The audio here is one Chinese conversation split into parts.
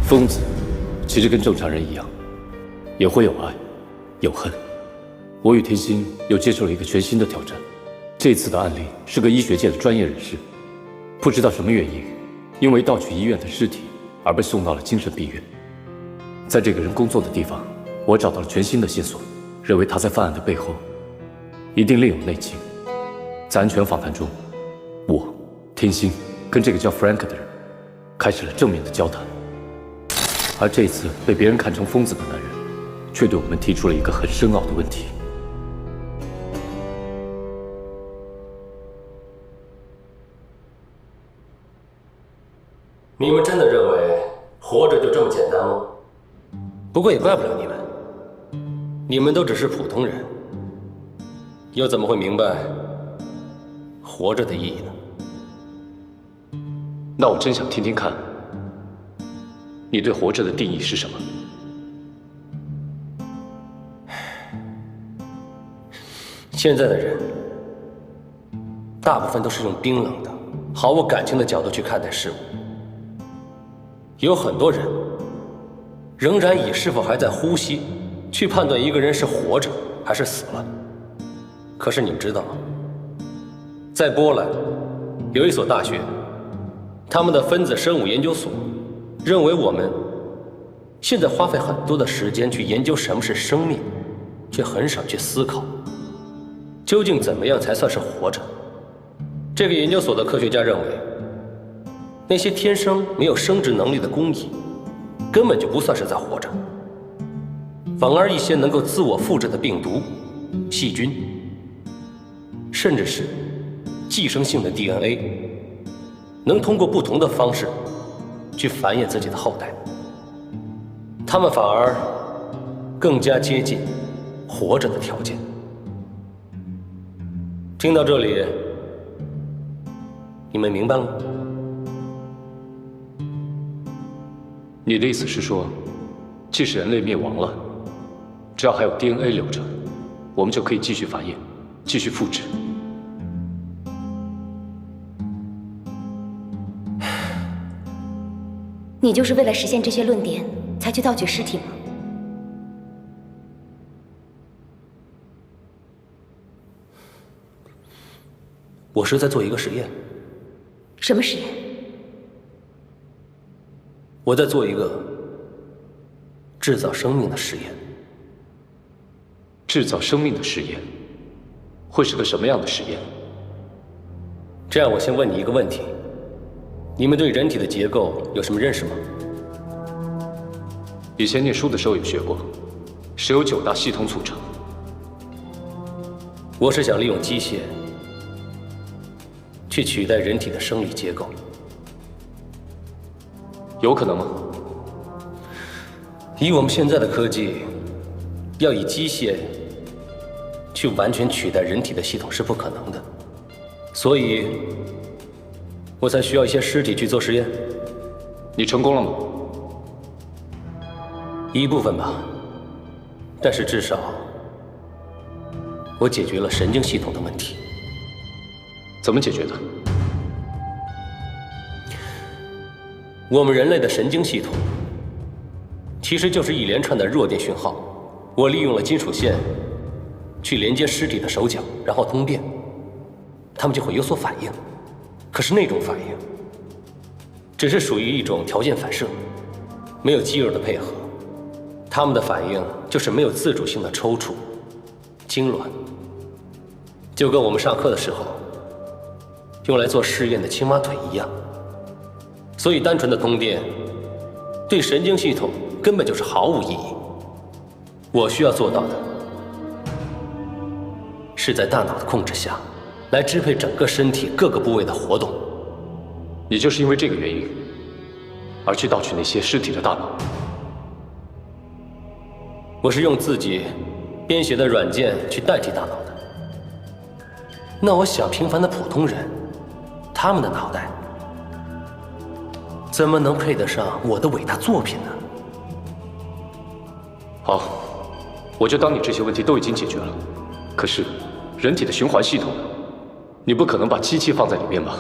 疯子其实跟正常人一样，也会有爱，有恨。我与天心又接受了一个全新的挑战。这次的案例是个医学界的专业人士，不知道什么原因，因为盗取医院的尸体而被送到了精神病院。在这个人工作的地方，我找到了全新的线索，认为他在犯案的背后一定另有内情。在安全访谈中，我、天心跟这个叫 Frank 的人开始了正面的交谈。而这次被别人看成疯子的男人，却对我们提出了一个很深奥的问题。你们真的认为活着就这么简单吗？不过也怪不了你们，你们都只是普通人，又怎么会明白活着的意义呢？那我真想听听看，你对活着的定义是什么？现在的人，大部分都是用冰冷的、毫无感情的角度去看待事物。有很多人仍然以是否还在呼吸去判断一个人是活着还是死了。可是你们知道吗？在波兰有一所大学，他们的分子生物研究所认为我们现在花费很多的时间去研究什么是生命，却很少去思考究竟怎么样才算是活着。这个研究所的科学家认为，那些天生没有生殖能力的工蚁根本就不算是在活着，反而一些能够自我复制的病毒、细菌，甚至是寄生性的 DNA， 能通过不同的方式去繁衍自己的后代，他们反而更加接近活着的条件。听到这里，你们明白了吗？你的意思是说，即使人类灭亡了，只要还有 DNA 留着，我们就可以继续繁衍，继续复制。你就是为了实现这些论点才去盗取尸体吗？我是在做一个实验。什么实验？我在做一个制造生命的实验。制造生命的实验，会是个什么样的实验？这样，我先问你一个问题：你们对人体的结构有什么认识吗？以前念书的时候有学过，是由9大系统组成。我是想利用机械去取代人体的生理结构。有可能吗？以我们现在的科技，要以机械去完全取代人体的系统是不可能的，所以我才需要一些尸体去做实验。你成功了吗？一部分吧，但是至少我解决了神经系统的问题。怎么解决的？我们人类的神经系统其实就是一连串的弱电讯号，我利用了金属线去连接尸体的手脚，然后通电，它们就会有所反应。可是那种反应只是属于一种条件反射，没有肌肉的配合，它们的反应就是没有自主性的抽搐、痉挛，就跟我们上课的时候用来做试验的青蛙腿一样。所以单纯的通电对神经系统根本就是毫无意义。我需要做到的是在大脑的控制下来支配整个身体各个部位的活动。你就是因为这个原因而去盗取那些尸体的大脑？我是用自己编写的软件去代替大脑的。那我想，平凡的普通人，他们的脑袋怎么能配得上我的伟大作品呢？好，我就当你这些问题都已经解决了。可是，人体的循环系统呢？你不可能把机器放在里面吧？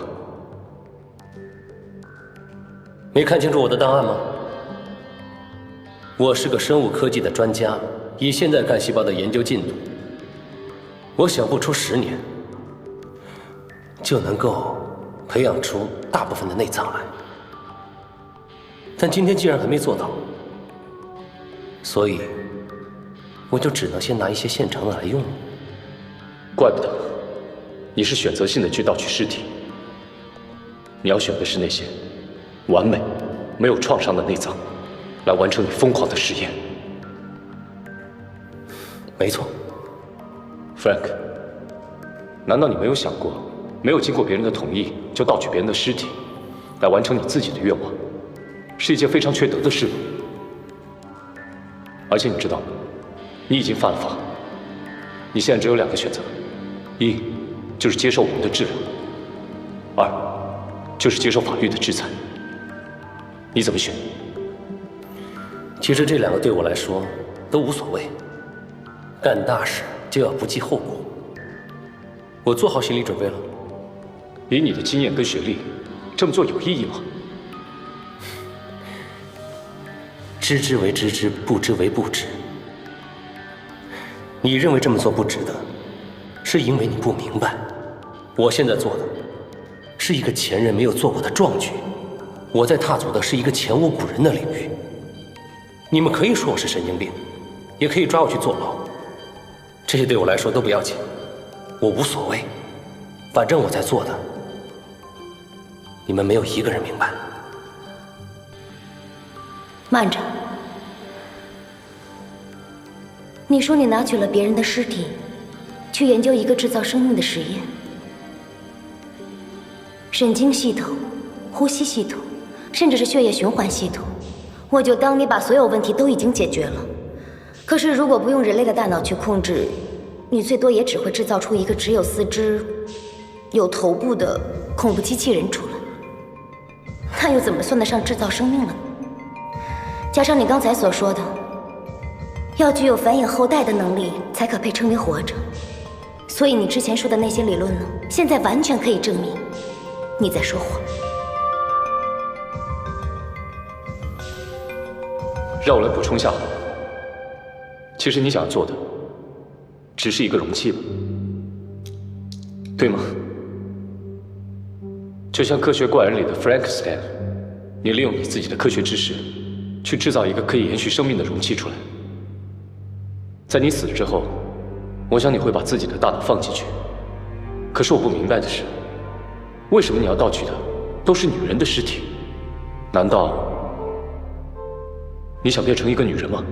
没看清楚我的档案吗？我是个生物科技的专家，以现在干细胞的研究进度，我想不出10年就能够培养出大部分的内脏来。但今天既然还没做到，所以我就只能先拿一些现成的来用了。怪不得你是选择性的去盗取尸体，你要选的是那些完美、没有创伤的内脏，来完成你疯狂的实验。没错 ，Frank， 难道你没有想过，没有经过别人的同意就盗取别人的尸体，来完成你自己的愿望，是一件非常缺德的事吗？而且你知道吗？你已经犯了法，你现在只有2个选择，一就是接受我们的治疗，2就是接受法律的制裁。你怎么选？其实这2个对我来说都无所谓，干大事就要不计后果。我做好心理准备了。以你的经验跟学历，这么做有意义吗？知之为知之，不知为不知。你认为这么做不值得，是因为你不明白，我现在做的是一个前人没有做过的壮举，我在踏足的是一个前无古人的领域。你们可以说我是神经病，也可以抓我去坐牢，这些对我来说都不要紧，我无所谓，反正我在做的，你们没有一个人明白。慢着，你说你拿取了别人的尸体，去研究一个制造生命的实验，神经系统、呼吸系统，甚至是血液循环系统，我就当你把所有问题都已经解决了。可是如果不用人类的大脑去控制，你最多也只会制造出一个只有4肢、有头部的恐怖机器人出来，那又怎么算得上制造生命了呢？加上你刚才所说的，要具有繁衍后代的能力才可被称为活着，所以你之前说的那些理论呢，现在完全可以证明你在说谎。让我来补充一下好吗？其实你想要做的，只是一个容器吧，对吗？就像科学怪人里的 Frankenstein， 你利用你自己的科学知识，去制造一个可以延续生命的容器出来。在你死了之后，我想你会把自己的大脑放进去。可是我不明白的是，为什么你要盗取的都是女人的尸体？难道你想变成一个女人吗？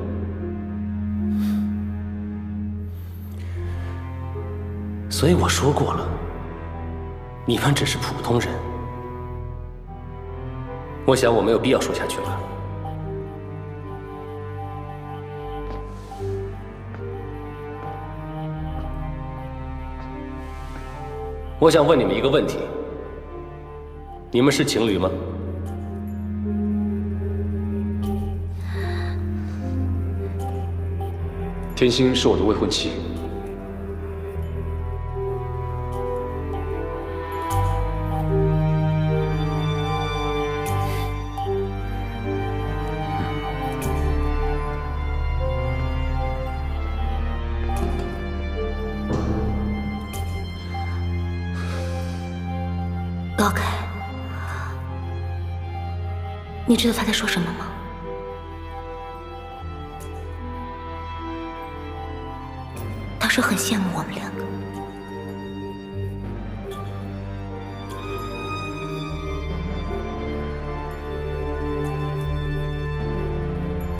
所以我说过了，你们只是普通人。我想我没有必要说下去了。我想问你们一个问题：你们是情侣吗？天心是我的未婚妻。高凯，你知道他在说什么吗？他说很羡慕我们2个。